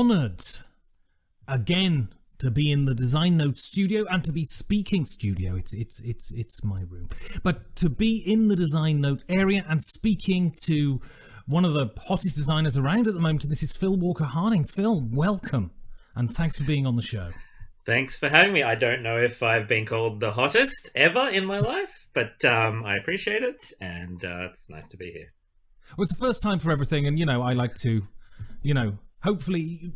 honoured again to be in the Design Notes studio and to be speaking studio. It's my room, but to be in the Design Notes area and speaking to one of the hottest designers around at the moment. And this is Phil Walker-Harding. Phil, welcome, and thanks for being on the show. Thanks for having me. I don't know if I've been called the hottest ever in my life, but I appreciate it, and it's nice to be here. Well, it's the first time for everything, and I like to, hopefully.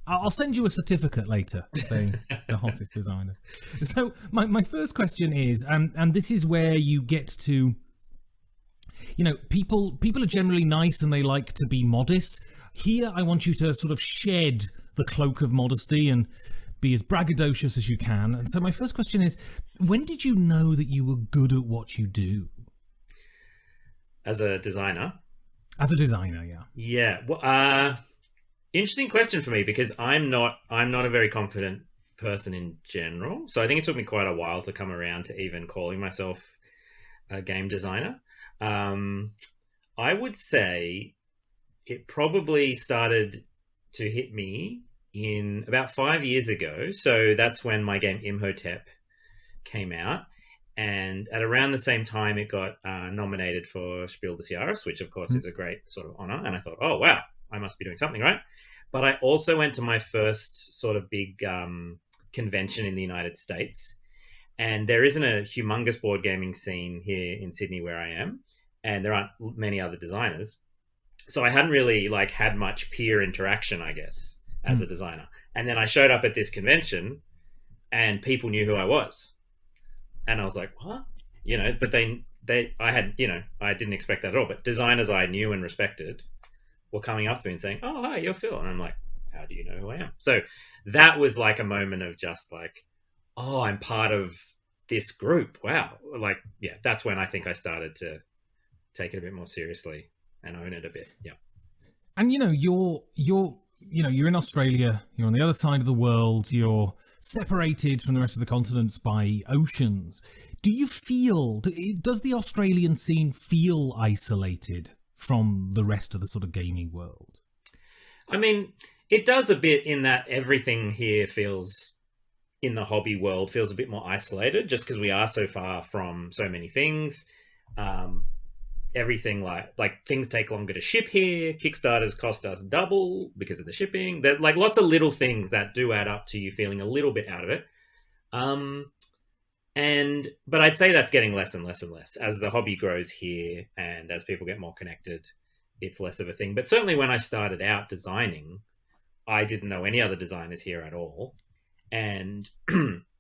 I'll send you a certificate later saying the hottest designer. So my first question is, and this is where you get to, people are generally nice and they like to be modest. Here, I want you to sort of shed the cloak of modesty and be as braggadocious as you can. And so my first question is, when did you know that you were good at what you do? As a designer? As a designer, yeah. Yeah. Well, interesting question for me, because I'm not a very confident person in general. So I think it took me quite a while to come around to even calling myself a game designer. I would say it probably started to hit me in about 5 years ago. So that's when my game Imhotep came out. And at around the same time, it got nominated for Spiel des Jahres, which of course is a great sort of honor. And I thought, oh, wow, I must be doing something right. But I also went to my first sort of big convention in the United States. And there isn't a humongous board gaming scene here in Sydney where I am. And there aren't many other designers. So I hadn't really had much peer interaction, I guess, as a designer. And then I showed up at this convention and people knew who I was. And I was like, what? But I didn't expect that at all. But designers I knew and respected were coming up to me and saying, oh, hi, you're Phil. And I'm like, how do you know who I am? So that was like a moment of just oh, I'm part of this group. Wow. That's when I think I started to take it a bit more seriously and own it a bit. Yeah. And you're in Australia, you're on the other side of the world, you're separated from the rest of the continents by oceans. Does the Australian scene feel isolated from the rest of the sort of gaming world? I mean, it does a bit in that everything here in the hobby world feels a bit more isolated, just because we are so far from so many things. Everything like things take longer to ship here. Kickstarters cost us double because of the shipping. There lots of little things that do add up to you feeling a little bit out of it. But I'd say that's getting less and less and less as the hobby grows here, and as people get more connected, it's less of a thing. But certainly when I started out designing, I didn't know any other designers here at all, and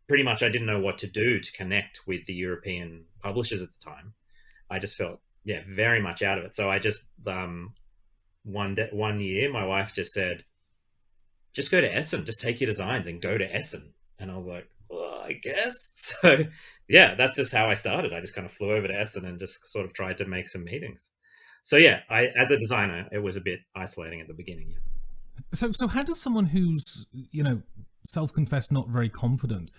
pretty much I didn't know what to do to connect with the European publishers at the time. I just felt very much out of it. So I just one year my wife just said, just go to Essen, just take your designs and go to Essen. And I was like, well, I guess. So that's just how I started. I just kind of flew over to Essen and just sort of tried to make some meetings. So as a designer, it was a bit isolating at the beginning. So how does someone who's self-confessed not very confident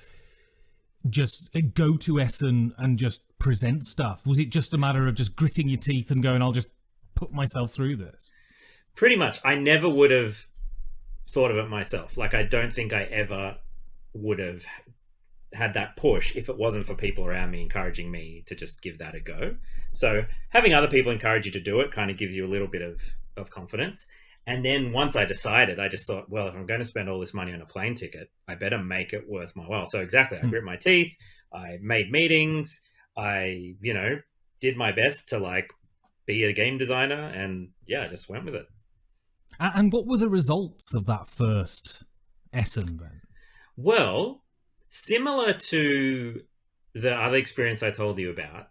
just go to Essen and just present stuff? Was it just a matter of just gritting your teeth and going, I'll just put myself through this? Pretty much. I never would have thought of it myself. I don't think I ever would have had that push if it wasn't for people around me encouraging me to just give that a go. So having other people encourage you to do it kind of gives you a little bit of confidence. And then once I decided, I just thought, well, if I'm going to spend all this money on a plane ticket, I better make it worth my while. So exactly, I grit my teeth, I made meetings, I, did my best to be a game designer, and I just went with it. And what were the results of that first Essen then? Well, similar to the other experience I told you about,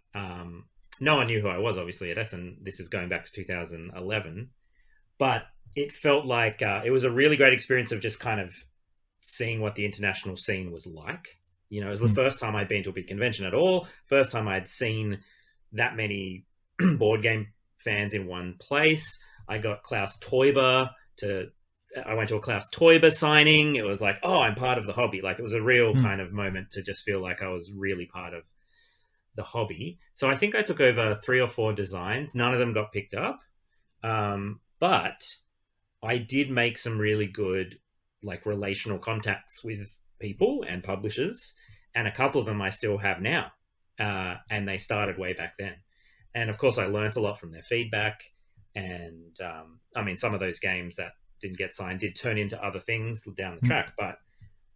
no one knew who I was, obviously, at Essen. This is going back to 2011. But it felt like it was a really great experience of just kind of seeing what the international scene was like. It was the first time I'd been to a big convention at all. First time I'd seen that many board game fans in one place. I got Klaus Teuber I went to a Klaus Teuber signing. It was like, oh, I'm part of the hobby. It was a real kind of moment to just feel like I was really part of the hobby. So I think I took over 3 or 4 designs. None of them got picked up. But I did make some really good like relational contacts with people and publishers, and a couple of them I still have now, and they started way back then. And of course, I learned a lot from their feedback. And I mean, some of those games that didn't get signed did turn into other things down the track, but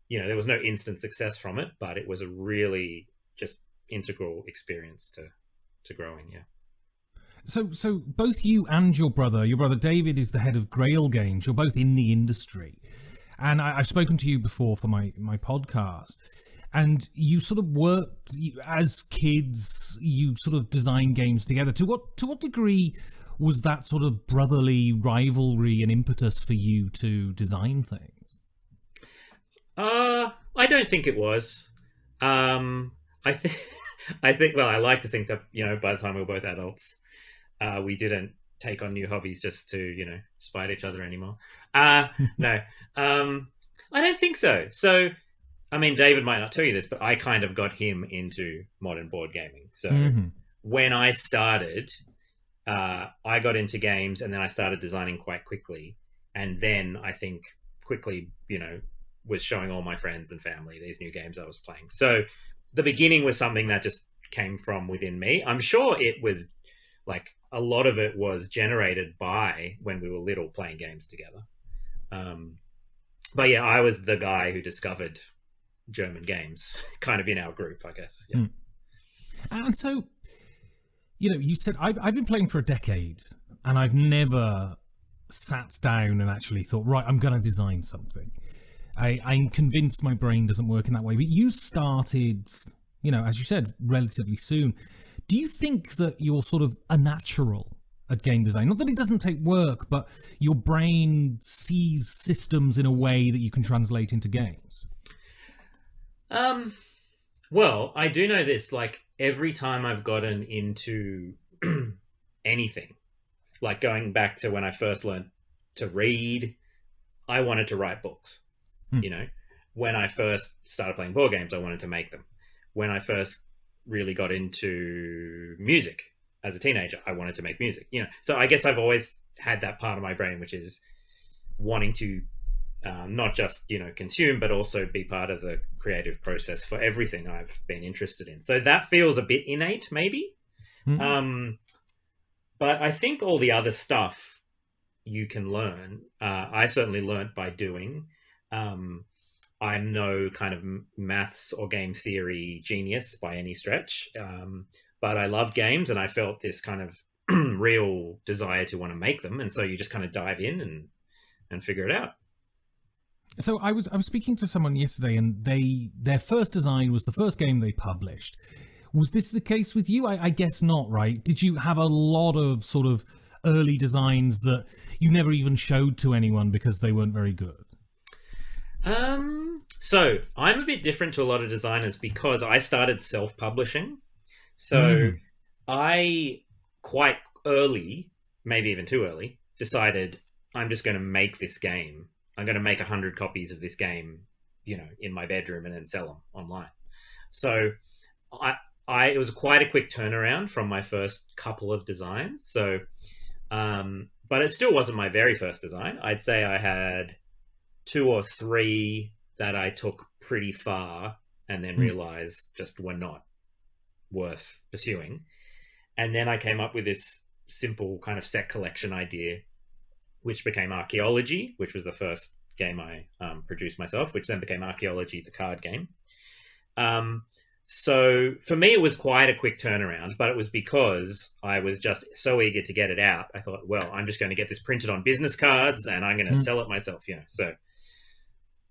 there was no instant success from it. But it was a really just integral experience to growing. Yeah. So both you and your brother David is the head of Grail Games. You're both in the industry, and I've spoken to you before for my podcast. And you sort of worked as kids. You sort of designed games together. To what degree was that sort of brotherly rivalry and impetus for you to design things? I don't think it was. I think. Well, I like to think that by the time we were both adults, we didn't take on new hobbies just to spite each other anymore. No, I don't think so. So. I mean, David might not tell you this, but I kind of got him into modern board gaming. So when I started, I got into games, and then I started designing quite quickly. And then I think quickly, was showing all my friends and family these new games I was playing. So the beginning was something that just came from within me. I'm sure it was like a lot of it was generated by when we were little playing games together. But yeah, I was the guy who discovered German games kind of in our group, I guess. Yeah. And so, you said I've been playing for a decade, and I've never sat down and actually thought, right, I'm going to design something. I'm convinced my brain doesn't work in that way. But you started, as you said, relatively soon. Do you think that you're sort of a natural at game design? Not that it doesn't take work, but your brain sees systems in a way that you can translate into games. Well, I do know this, like every time I've gotten into anything, like going back to when I first learned to read, I wanted to write books. When I first started playing board games, I wanted to make them. When I first really got into music as a teenager, I wanted to make music, so I guess I've always had that part of my brain, which is wanting to not just consume, but also be part of the creative process for everything I've been interested in. So that feels a bit innate, maybe. But I think all the other stuff you can learn. I certainly learned by doing. I'm no kind of maths or game theory genius by any stretch, but I love games, and I felt this kind of real desire to want to make them, and so you just kind of dive in and figure it out. So I was speaking to someone yesterday, and their first design was the first game they published. Was this the case with you? I guess not, right? Did you have a lot of sort of early designs that you never even showed to anyone because they weren't very good? So I'm a bit different to a lot of designers because I started self-publishing. So I quite early, maybe even too early, decided I'm just going to make this game. I'm going to make 100 copies of this game, in my bedroom and then sell them online. So it was quite a quick turnaround from my first couple of designs. So, but it still wasn't my very first design. I'd say I had 2 or 3 that I took pretty far and then realized just were not worth pursuing. And then I came up with this simple kind of set collection idea, which became Archaeology, which was the first game I produced myself, which then became Archaeology, the card game. So for me, it was quite a quick turnaround, but it was because I was just so eager to get it out. I thought, well, I'm just going to get this printed on business cards and I'm going to sell it myself, So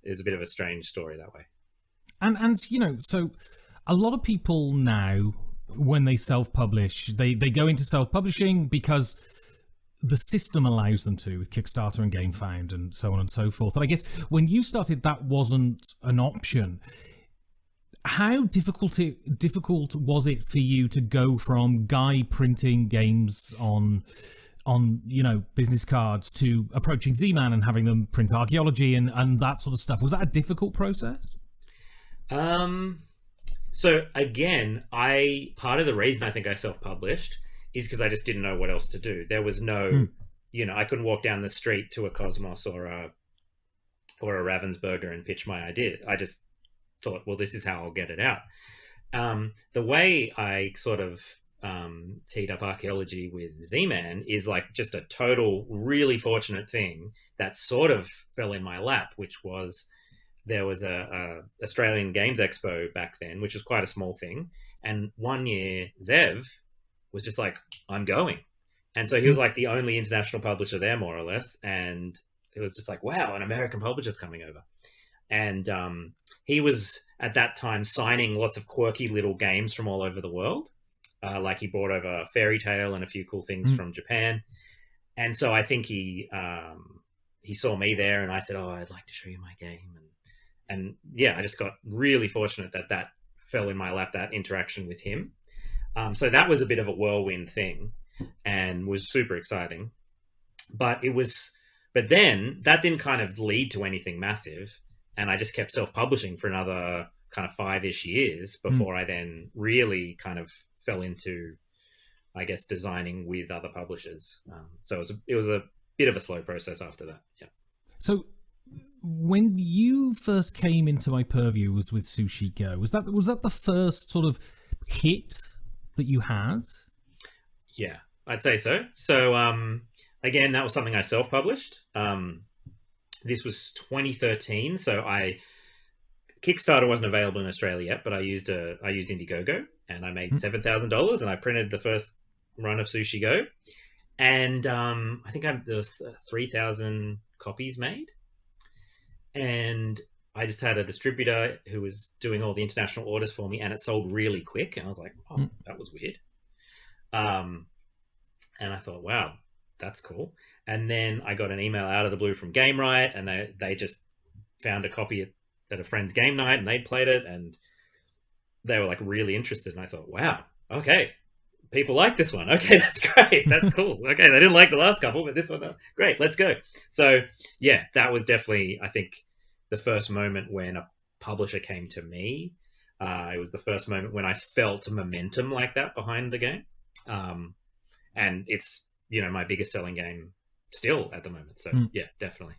it's a bit of a strange story that way. And so a lot of people now, when they self-publish, they go into self-publishing because the system allows them to, with Kickstarter and GameFound and so on and so forth. And I guess when you started, that wasn't an option. How difficult was it for you to go from guy printing games on business cards to approaching Z-Man and having them print Archaeology and that sort of stuff? Was that a difficult process? So again, part of the reason I think I self-published is because I just didn't know what else to do. There was no, I couldn't walk down the street to a Cosmos or a Ravensburger and pitch my idea. I just thought, well, this is how I'll get it out. The way I sort of teed up archaeology with Z-Man is like just a total, really fortunate thing that sort of fell in my lap, which was there was a Australian Games Expo back then, which was quite a small thing. And one year, Zev was just like, I'm going. And so he was like the only international publisher there, more or less. And it was just like, wow, an American publisher's coming over. And he was at that time signing lots of quirky little games from all over the world. Like he brought over Fairy Tale and a few cool things from Japan. And so I think he saw me there, and I said, oh, I'd like to show you my game. And yeah, I just got really fortunate that fell in my lap, that interaction with him. So that was a bit of a whirlwind thing and was super exciting. But then that didn't kind of lead to anything massive. And I just kept self-publishing for another kind of 5-ish years before I then really kind of fell into, I guess, designing with other publishers. So it was a bit of a slow process after that. Yeah. So when you first came into my purview was with Sushi Go. Was that the first sort of hit that you had? Yeah, I'd say so. So again, that was something I self-published. This was 2013, so Kickstarter wasn't available in Australia yet, but I used Indiegogo, and I made $7,000, and I printed the first run of Sushi Go, and I think there was 3,000 copies made, and I just had a distributor who was doing all the international orders for me, and it sold really quick, and I was like, oh, that was weird, and I thought, wow, that's cool. And then I got an email out of the blue from Game Right, and they just found a copy at a friend's game night, and they'd played it, and they were like really interested. And I thought, wow, okay, people like this one. Okay, that's great. That's cool. Okay, they didn't like the last couple, but this one, great, let's go. So yeah, that was definitely, I think, the first moment when a publisher came to me. It was the first moment when I felt momentum like that behind the game. And it's, my biggest selling game still at the moment. So yeah, definitely.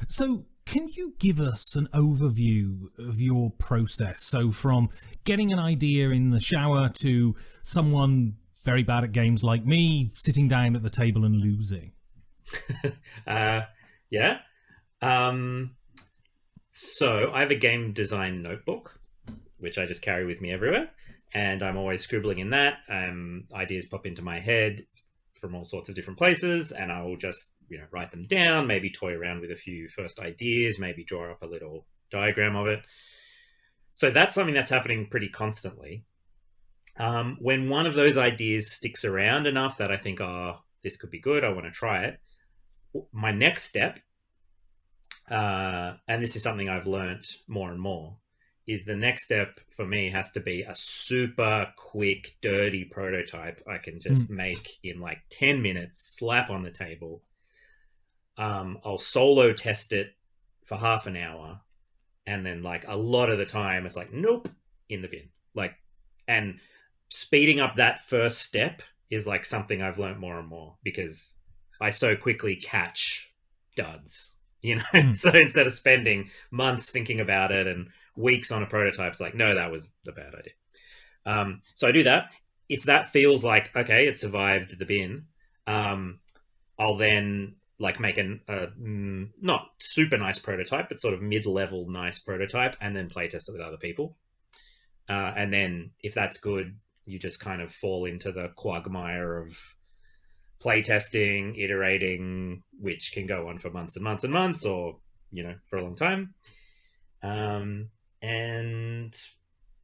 So can you give us an overview of your process? So from getting an idea in the shower to someone very bad at games like me sitting down at the table and losing. Yeah. So I have a game design notebook, which I just carry with me everywhere. And I'm always scribbling in that. Ideas pop into my head from all sorts of different places, and I will just write them down, maybe toy around with a few first ideas, maybe draw up a little diagram of it. So that's something that's happening pretty constantly. When one of those ideas sticks around enough that I think, oh, this could be good, I want to try it, my next step, and this is something I've learned more and more, is the next step for me has to be a super quick, dirty prototype I can just make in like 10 minutes, slap on the table. I'll solo test it for half an hour. And then like a lot of the time it's like, nope, in the bin. And speeding up that first step is like something I've learned more and more, because I so quickly catch duds, So instead of spending months thinking about it and weeks on a prototype, it's like, no, that was a bad idea. So I do that. If that feels like, okay, it survived the bin, I'll then like make a not super nice prototype, but sort of mid-level nice prototype, and then play test it with other people. And then if that's good, you just kind of fall into the quagmire of play testing, iterating, which can go on for months and months and months, or, for a long time. And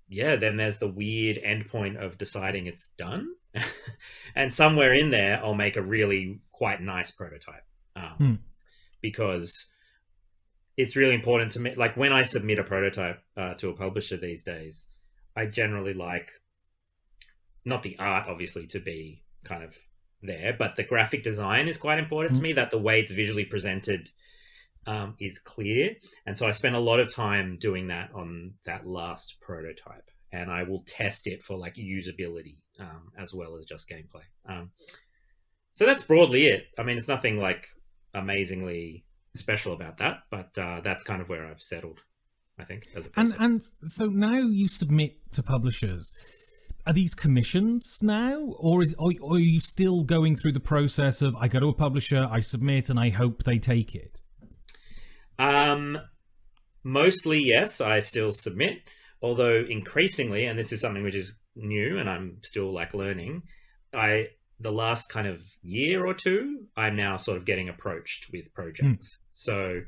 yeah, then there's the weird endpoint of deciding it's done. And somewhere in there, I'll make a really quite nice prototype. Because it's really important to me. Like when I submit a prototype to a publisher these days, I generally like not the art, obviously, to be kind of there, but the graphic design is quite important to me, that the way it's visually presented is clear. And so I spent a lot of time doing that on that last prototype, and I will test it for like usability as well as just gameplay. So that's broadly it. I mean, it's nothing like amazingly special about that, but that's kind of where I've settled, I think, as a person. And so now you submit to publishers. Are these commissions now, or are you still going through the process of I go to a publisher, I submit, and I hope they take it? Mostly, yes, I still submit, although increasingly, and this is something which is new and I'm still like learning, the last kind of year or two, I'm now sort of getting approached with projects. So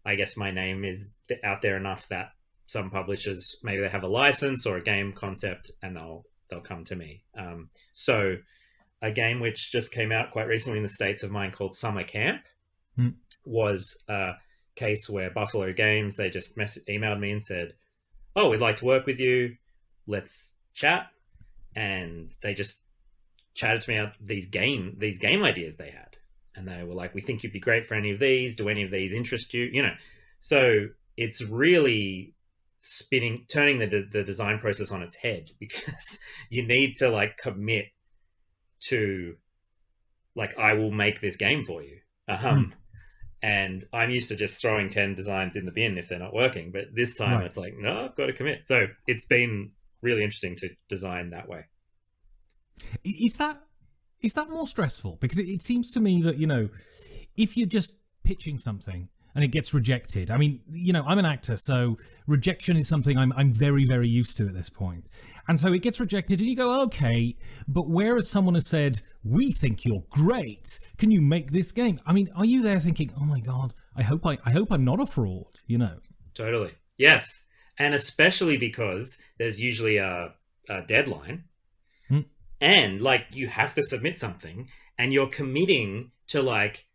I guess my name is out there enough that some publishers, maybe they have a license or a game concept, and they'll come to me. So a game which just came out quite recently in the States of mine called Summer Camp was a case where Buffalo Games, they just emailed me and said, oh, we'd like to work with you. Let's chat. And they just chatted to me about these game ideas they had. And they were like, we think you'd be great for any of these. Do any of these interest you? You know, so it's really turning the design process on its head, because you need to like commit to like, I will make this game for you. And I'm used to just throwing 10 designs in the bin if they're not working. But this time It's like, no, I've got to commit. So it's been really interesting to design that way. Is that more stressful? Because it seems to me that, you know, if you're just pitching something and it gets rejected, I mean, you know, I'm an actor, so rejection is something I'm very, very used to at this point. And so it gets rejected and you go, okay, but whereas someone has said, we think you're great, can you make this game? I mean, are you there thinking, oh my God, I hope I'm not a fraud, you know? Totally. Yes. And especially because there's usually a deadline. And like, you have to submit something, and you're committing to like,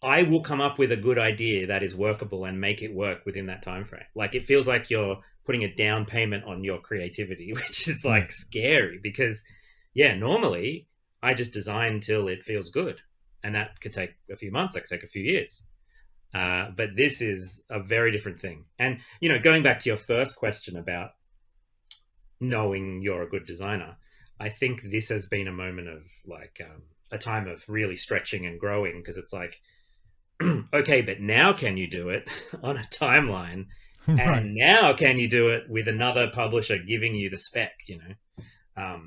I will come up with a good idea that is workable and make it work within that time frame. Like, it feels like you're putting a down payment on your creativity, which is like scary, because normally I just design till it feels good, and that could take a few months, that could take a few years. But this is a very different thing. And, you know, going back to your first question about knowing you're a good designer, I think this has been a moment of like a time of really stretching and growing, because it's like, okay, but now can you do it on a timeline? And now can you do it with another publisher giving you the spec, you know?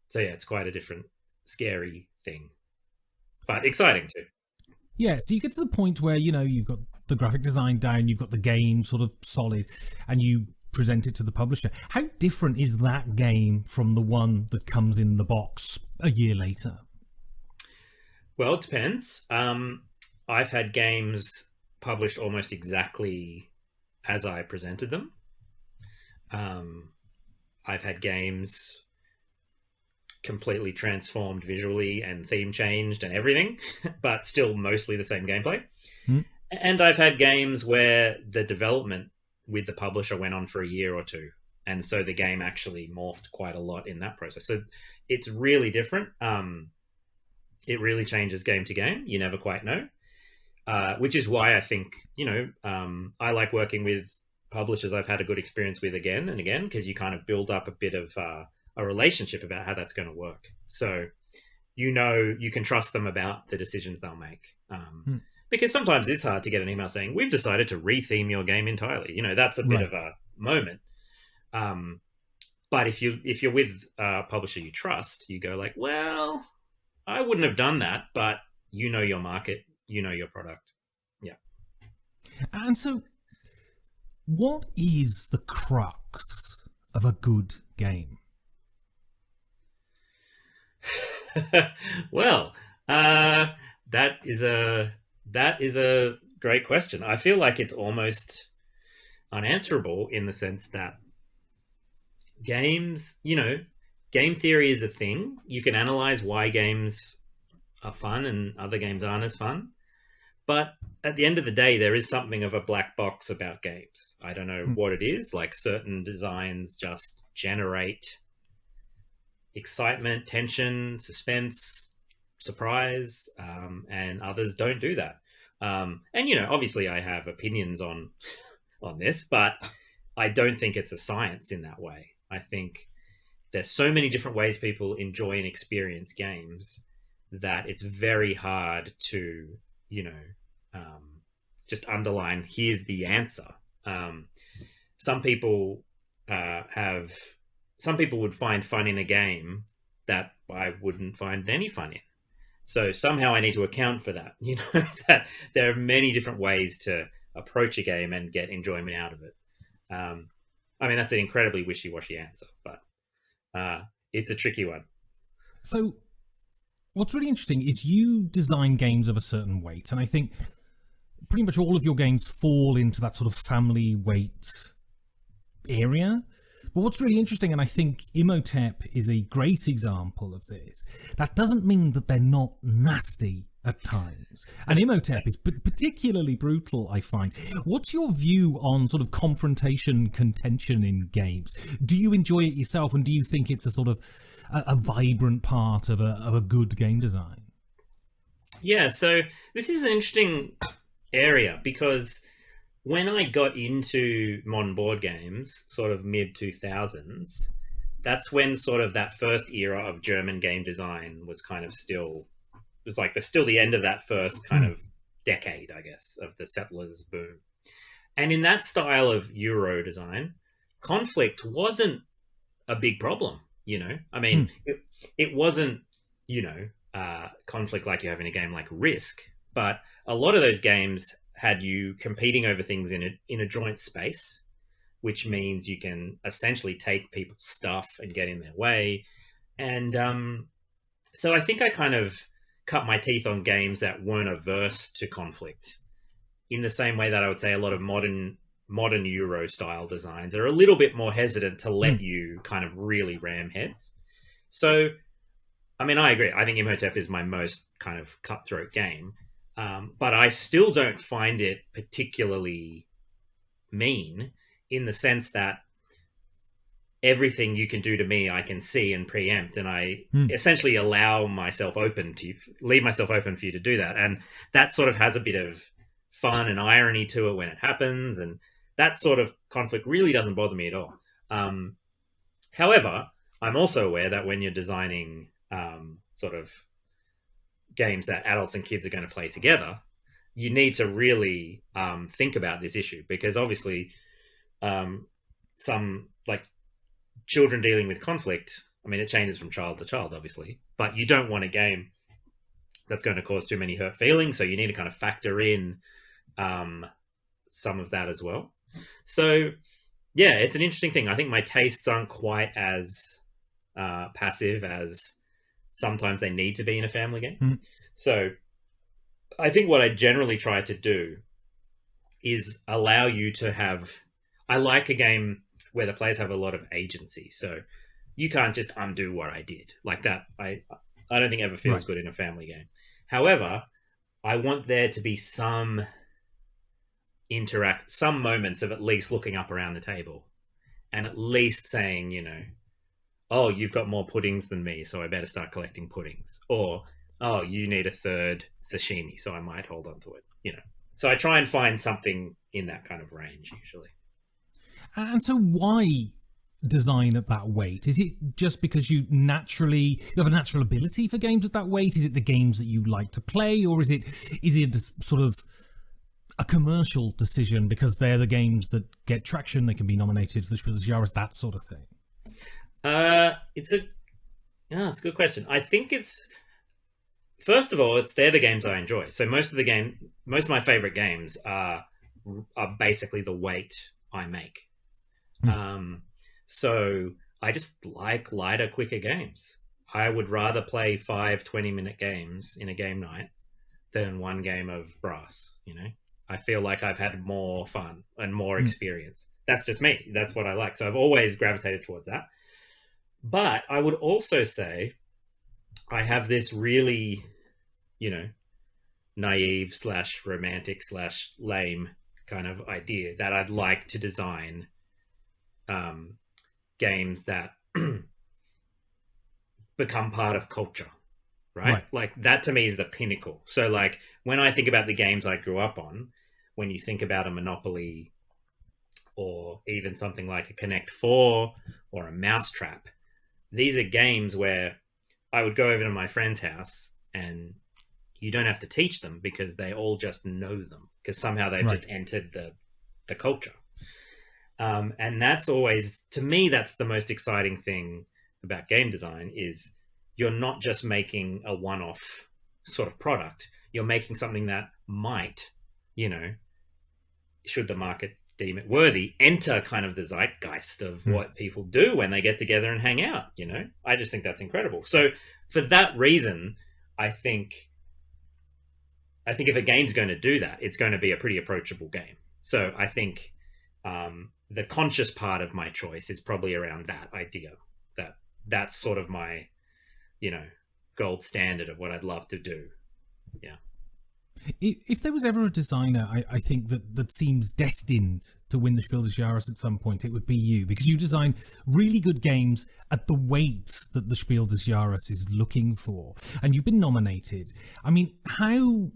So yeah, it's quite a different, scary thing, but exciting too. Yeah, so you get to the point where, you know, you've got the graphic design down, you've got the game sort of solid, and you present it to the publisher. How different is that game from the one that comes in the box a year later? Well, it depends. I've had games published almost exactly as I presented them. I've had games completely transformed visually and theme changed and everything, but still mostly the same gameplay. And I've had games where the development with the publisher went on for a year or two, and so the game actually morphed quite a lot in that process. So it's really different. It really changes game to game. You never quite know, which is why I think, you know, I like working with publishers I've had a good experience with again and again, because you kind of build up a bit of a relationship about how that's going to work. So, you know, you can trust them about the decisions they'll make. Because sometimes it's hard to get an email saying, we've decided to retheme your game entirely. You know, that's a bit of a moment. But if you're with a publisher you trust, you go like, well, I wouldn't have done that, but you know your market, you know your product. Yeah. And so what is the crux of a good game? Well, that is a great question. I feel like it's almost unanswerable in the sense that games, you know, game theory is a thing. You can analyze why games are fun and other games aren't as fun. But at the end of the day, there is something of a black box about games. I don't know what it is. Like, certain designs just generate excitement, tension, suspense, surprise, and others don't do that. And, you know, obviously I have opinions on this, but I don't think it's a science in that way. I think there's so many different ways people enjoy and experience games that it's very hard to, just underline, here's the answer. Um, some people some people would find fun in a game that I wouldn't find any fun in. So somehow I need to account for that, that there are many different ways to approach a game and get enjoyment out of it. I mean, that's an incredibly wishy-washy answer, but it's a tricky one. So what's really interesting is you design games of a certain weight, and I think pretty much all of your games fall into that sort of family weight area. But what's really interesting, and I think Imhotep is a great example of this, that doesn't mean that they're not nasty at times. And Imhotep is particularly brutal, I find. What's your view on sort of confrontation, contention in games? Do you enjoy it yourself, and do you think it's a sort of a vibrant part of a good game design? Yeah, so this is an interesting area because when I got into modern board games, sort of mid-2000s, that's when sort of that first era of German game design was kind of still, it was like still the end of that first kind of decade, I guess, of the settlers boom. And in that style of Euro design, conflict wasn't a big problem, I mean, it wasn't, conflict like you have in a game like Risk, but a lot of those games had you competing over things in a joint space, which means you can essentially take people's stuff and get in their way. And so I think I kind of cut my teeth on games that weren't averse to conflict, in the same way that I would say a lot of modern Euro style designs are a little bit more hesitant to let you kind of really ram heads. So, I mean, I agree. I think Imhotep is my most kind of cutthroat game. But I still don't find it particularly mean, in the sense that everything you can do to me, I can see and preempt, and I essentially leave myself open for you to do that. And that sort of has a bit of fun and irony to it when it happens, and that sort of conflict really doesn't bother me at all. However, I'm also aware that when you're designing sort of games that adults and kids are going to play together, you need to really think about this issue, because obviously some like children dealing with conflict, I mean, it changes from child to child, obviously, but you don't want a game that's going to cause too many hurt feelings, so you need to kind of factor in some of that as well. So yeah, it's an interesting thing. I think my tastes aren't quite as passive as sometimes they need to be in a family game. So I think what I generally try to do is allow you to have, I like a game where the players have a lot of agency. So you can't just undo what I did like that. I don't think ever feels good in a family game. However, I want there to be some moments of at least looking up around the table and at least saying, oh, you've got more puddings than me, so I better start collecting puddings. Or, oh, you need a third sashimi, so I might hold on to it, So I try and find something in that kind of range, usually. And so why design at that weight? Is it just because you have a natural ability for games at that weight? Is it the games that you like to play? Or is it sort of a commercial decision because they're the games that get traction, they can be nominated for the Spiel that sort of thing? It's a good question. I think it's, first of all, they're the games I enjoy. So most of my favorite games are basically the weight I make. So I just like lighter, quicker games. I would rather play 5 20-minute games in a game night than one game of brass, I feel like I've had more fun and more experience. That's just me. That's what I like. So I've always gravitated towards that. But I would also say I have this really, naive / romantic / lame kind of idea that I'd like to design games that become part of culture, right? Like that to me is the pinnacle. So like when I think about the games I grew up on, when you think about a Monopoly or even something like a Connect 4 or a Mousetrap, these are games where I would go over to my friend's house and you don't have to teach them because they all just know them because somehow they've just entered the culture. And that's always, to me, that's the most exciting thing about game design is you're not just making a one-off sort of product. You're making something that might, should the market deem it worthy, enter kind of the zeitgeist of what people do when they get together and hang out. I just think that's incredible. So for that reason, I think if a game's going to do that, it's going to be a pretty approachable game. So I think the conscious part of my choice is probably around that idea. That's sort of my, gold standard of what I'd love to do. Yeah. If there was ever a designer, I think that seems destined to win the Spiel des Jahres at some point, it would be you, because you design really good games at the weight that the Spiel des Jahres is looking for, and you've been nominated. I mean, how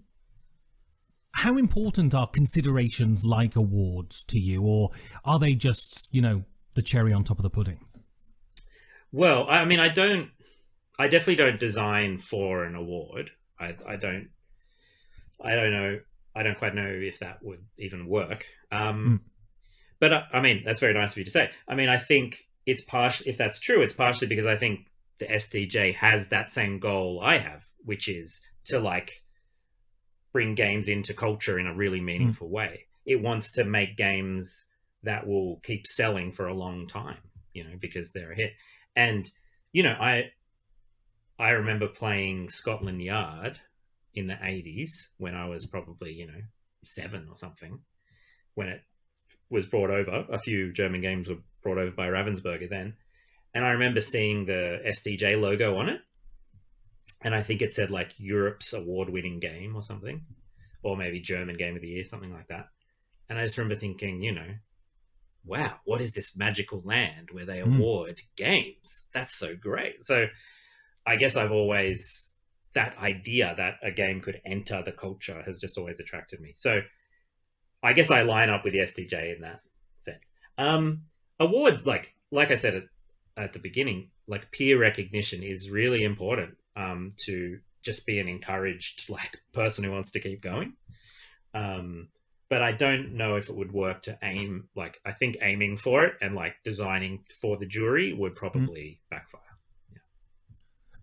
important are considerations like awards to you, or are they just, the cherry on top of the pudding? Well, I mean, I definitely don't design for an award. I don't know. I don't quite know if that would even work. But I mean, that's very nice of you to say. I mean, I think it's if that's true, it's partially because I think the STJ has that same goal I have, which is to bring games into culture in a really meaningful way. It wants to make games that will keep selling for a long time, because they're a hit. And, I remember playing Scotland Yard in the 80s when I was probably, 7 or something, when it was brought over. A few German games were brought over by Ravensburger then. And I remember seeing the STJ logo on it. And I think it said Europe's award-winning game or something, or maybe German Game of the Year, something like that. And I just remember thinking, wow, what is this magical land where they award games? That's so great. So I guess I've always, that idea that a game could enter the culture has just always attracted me. So I guess I line up with the STJ in that sense. Awards, like I said at the beginning, peer recognition is really important to just be an encouraged person who wants to keep going. But I don't know if it would work to aim, I think aiming for it and designing for the jury would probably backfire. Yeah.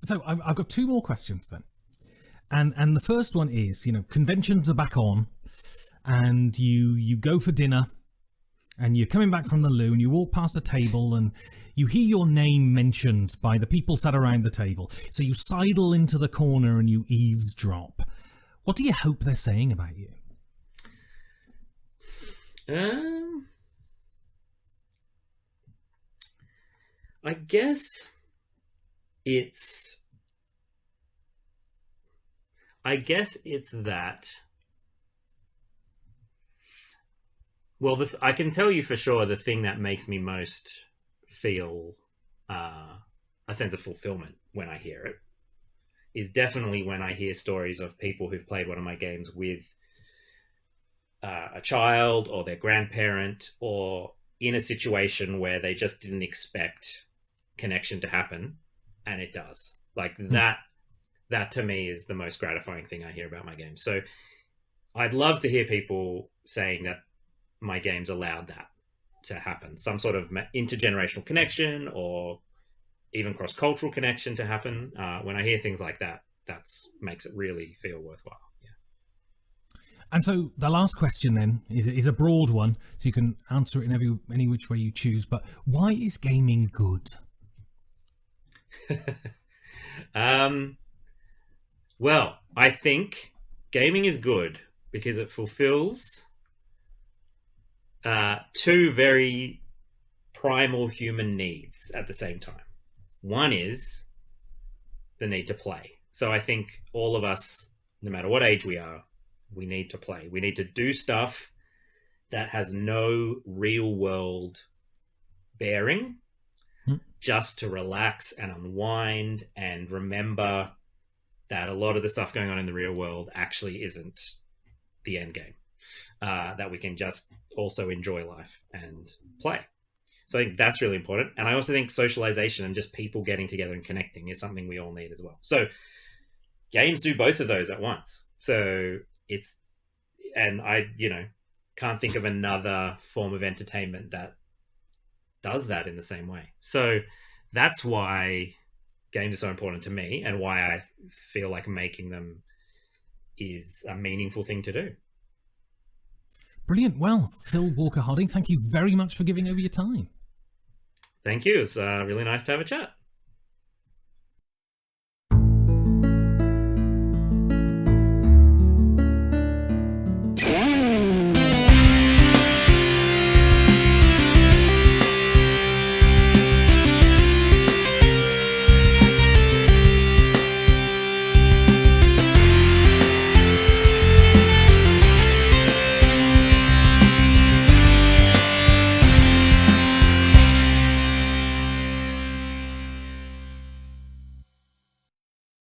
So I've got 2 more questions then. And the first one is, conventions are back on and you go for dinner and you're coming back from the loo and you walk past a table and you hear your name mentioned by the people sat around the table. So you sidle into the corner and you eavesdrop. What do you hope they're saying about you? I guess it's that. Well, I can tell you for sure the thing that makes me most feel a sense of fulfillment when I hear it is definitely when I hear stories of people who've played one of my games with a child or their grandparent, or in a situation where they just didn't expect connection to happen, and it does. That to me is the most gratifying thing I hear about my game. So I'd love to hear people saying that my games allowed that to happen, some sort of intergenerational connection or even cross-cultural connection to happen. When I hear things like that, that makes it really feel worthwhile. And so the last question then is a broad one, so you can answer it in any which way you choose. But why is gaming good? Well, I think gaming is good because it fulfills 2 very primal human needs at the same time. One is the need to play. So I think all of us, no matter what age we are, we need to play. We need to do stuff that has no real world bearing, just to relax and unwind and remember that a lot of the stuff going on in the real world actually isn't the end game. That we can just also enjoy life and play. So I think that's really important. And I also think socialization and just people getting together and connecting is something we all need as well. So games do both of those at once. So I can't think of another form of entertainment that does that in the same way. So that's why games are so important to me, and why I feel like making them is a meaningful thing to do. Brilliant. Well, Phil Walker Harding, thank you very much for giving over your time. Thank you. It's really nice to have a chat.